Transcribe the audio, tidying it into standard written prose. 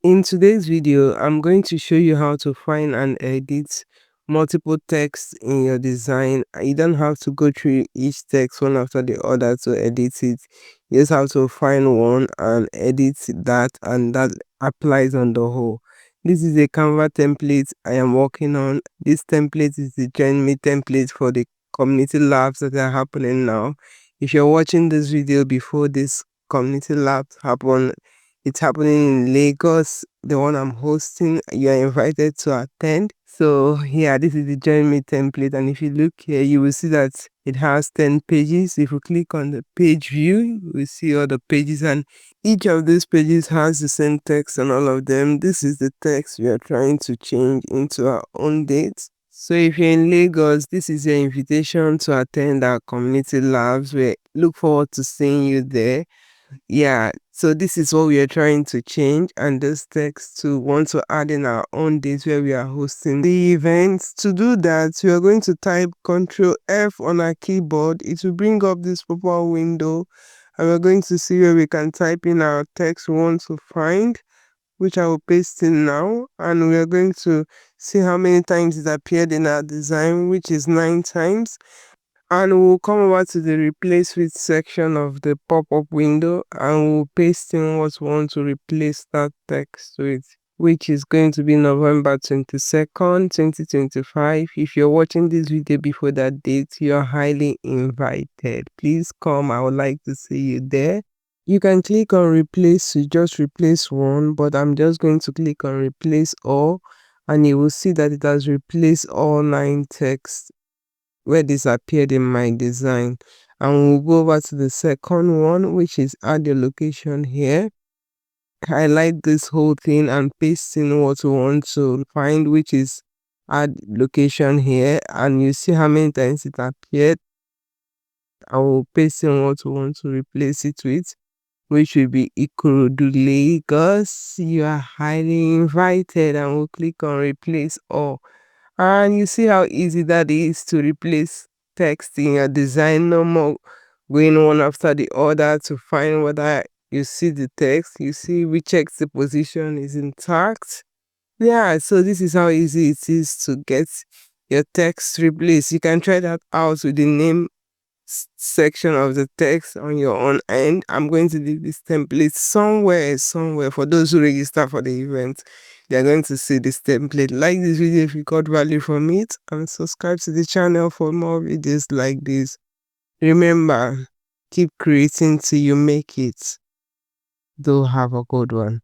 In today's video, I'm going to show you how to find and edit multiple texts in your design. You don't have to go through each text one after the other to edit it. You just have to find one and edit that, and that applies on the whole. This is a Canva template I am working on. This template is the Join Me template for the community labs that are happening now. If you're watching this video before this community labs happen, it's happening in Lagos, the one I'm hosting. You are invited to attend. So yeah, this is the Join Me template, and if you look here, you will see that it has 10 pages. If you click on the page view, you will see all the pages, and each of these pages has the same text on all of them. This is the text we are trying to change into our own dates. So if you're in Lagos, this is your invitation to attend our community labs. We look forward to seeing you there. Yeah, so this is what we are trying to change, and this text to want to add in our own dates where we are hosting the events. To do that, we are going to type Ctrl F on our keyboard. It will bring up this pop-up window, and we're going to see where we can type in our text we want to find, which I will paste in now, and we are going to see how many times it appeared in our design, which is 9 times. And we'll come over to the replace with section of the pop-up window, and we'll paste in what we want to replace that text with, which is going to be November 22nd, 2025. If you're watching this video before that date, you're highly invited. Please come. I would like to see you there. You can click on replace to just replace one, but I'm just going to click on replace all, and you will see that it has replaced all 9 texts where this appeared in my design. And we'll go over to the second one, which is add your location here. Highlight this whole thing and paste in what we want to find, which is add location here, and you see how many times it appeared. I will paste in what we want to replace it with, which will be Ikorodu, Lagos. You are highly invited, and we'll click on replace all. And you see how easy that is to replace text in your design. No more going one after the other to find whether you see the text, you see which checks the position is intact. Yeah, so this is how easy it is to get your text replaced. You can try that out with the name section of the text on your own end. I'm going to leave this template somewhere for those who register for the event. They're going to see this template. Like this video if you got value from it, and subscribe to the channel for more videos like this. Remember, keep creating till you make it. Do have a good one.